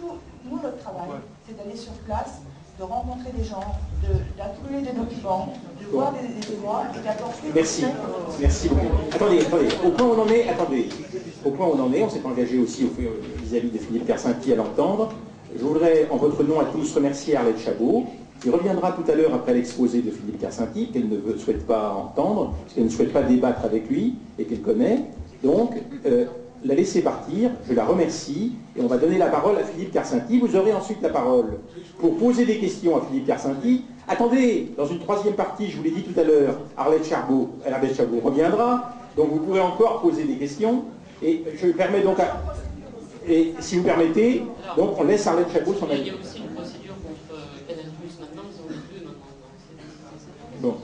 Nous, notre travail, c'est d'aller sur place, de rencontrer des gens, d'accumuler des documents, de voir des témoins et d'apporter... Merci, merci beaucoup. Attendez, au point où on en est, on s'est engagé aussi vis-à-vis de Philippe Kersenky à l'entendre. Je voudrais, en votre nom à tous, remercier Arlette Chabot, qui reviendra tout à l'heure après l'exposé de Philippe Kersenky, qu'elle ne souhaite pas entendre, parce qu'elle ne souhaite pas débattre avec lui, et qu'elle connaît. Donc, la laisser partir, je la remercie, et on va donner la parole à Philippe Kersenky. Vous aurez ensuite la parole pour poser des questions à Philippe Kersenky. Attendez, dans une troisième partie, je vous l'ai dit tout à l'heure, Arlette Chabot reviendra, donc vous pourrez encore poser des questions, et je permets donc à... Et si vous permettez, donc on laisse Arlette Chabot son avis. Il y a aussi une procédure contre Canal+ maintenant, ils ont les deux maintenant. Bon.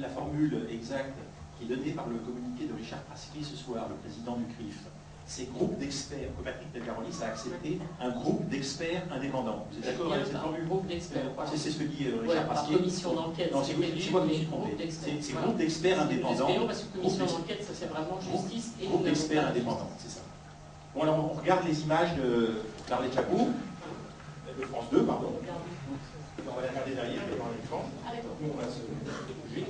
La formule exacte qui est donnée par le communiqué de Richard Prasky ce soir, le président du CRIF, c'est groupe d'experts, que Patrick Delgarolis a accepté, un groupe d'experts indépendants. Vous êtes d'accord avec cette formule? Groupe d'experts. C'est ce que dit Richard Prasky. Commission d'enquête. Non, c'est moi qui me suis trompé. C'est groupe d'experts indépendants. Parce que commission d'enquête, ça c'est vraiment justice et groupe d'experts indépendants, c'est ça. Bon, alors on regarde les images d'Arlette Chabot, de France 2, pardon. On va les regarder derrière, devant l'écran. Nous, on va se bouger.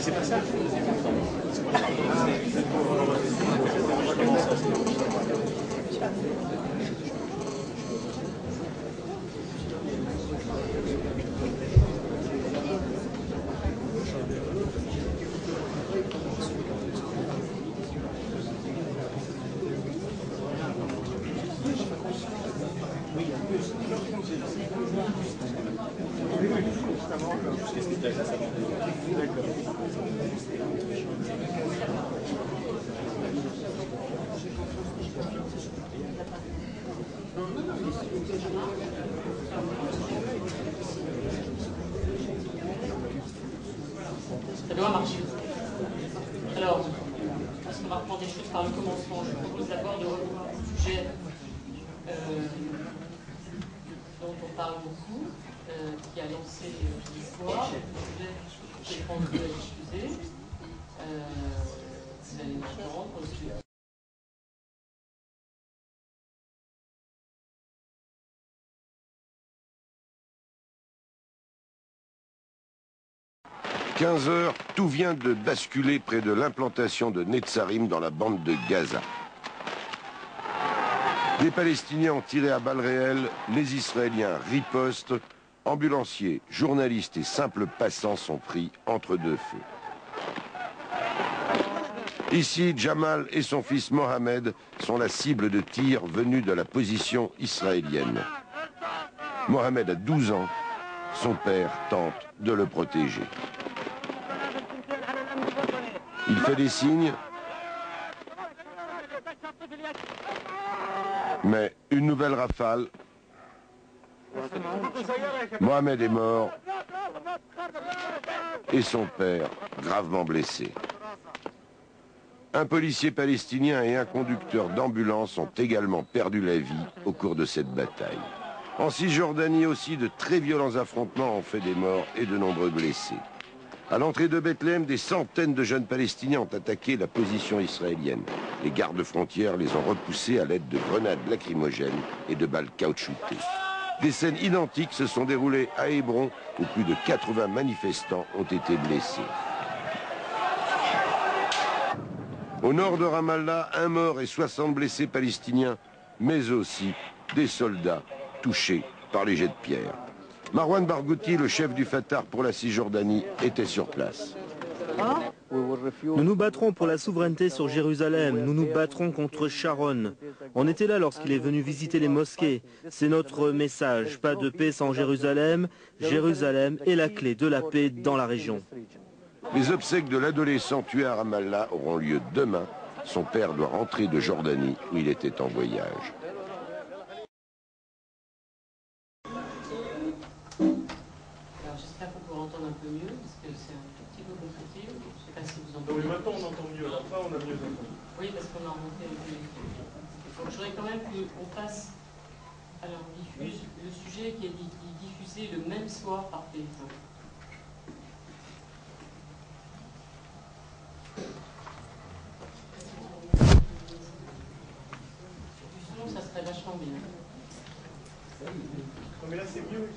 C'est pas ça. Ça doit marcher. Alors, parce qu'on va reprendre les choses par le commencement, je propose d'abord de revoir le sujet dont on parle beaucoup, qui a lancé l'histoire. Le sujet que France 2 a diffusé. C'est une attente. 15 heures, tout vient de basculer près de l'implantation de Netzarim dans la bande de Gaza. Les Palestiniens ont tiré à balles réelles, les Israéliens ripostent, ambulanciers, journalistes et simples passants sont pris entre deux feux. Ici, Jamal et son fils Mohamed sont la cible de tirs venus de la position israélienne. Mohamed a 12 ans, son père tente de le protéger. Il fait des signes, mais une nouvelle rafale. Mohamed est mort et son père gravement blessé. Un policier palestinien et un conducteur d'ambulance ont également perdu la vie au cours de cette bataille. En Cisjordanie aussi, de très violents affrontements ont fait des morts et de nombreux blessés. À l'entrée de Bethléem, des centaines de jeunes Palestiniens ont attaqué la position israélienne. Les gardes-frontières les ont repoussés à l'aide de grenades lacrymogènes et de balles caoutchoutées. Des scènes identiques se sont déroulées à Hébron, où plus de 80 manifestants ont été blessés. Au nord de Ramallah, un mort et 60 blessés palestiniens, mais aussi des soldats touchés par les jets de pierre. Marwan Barghouti, le chef du Fatah pour la Cisjordanie, était sur place. Nous nous battrons pour la souveraineté sur Jérusalem, nous nous battrons contre Sharon. On était là lorsqu'il est venu visiter les mosquées. C'est notre message, pas de paix sans Jérusalem. Jérusalem est la clé de la paix dans la région. Les obsèques de l'adolescent tué à Ramallah auront lieu demain. Son père doit rentrer de Jordanie où il était en voyage. Alors j'espère qu'on peut entendre un peu mieux, parce que c'est un tout petit peu compliqué. Je ne sais pas si vous entendez. Oui, maintenant on entend mieux, après on a mieux entendu. Oui, parce qu'on a remonté un peu les flux. Donc je voudrais quand même qu'on fasse... Alors on diffuse le sujet qui est diffusé le même soir par téléphone. Ça serait vachement bien. Non mais là c'est mieux.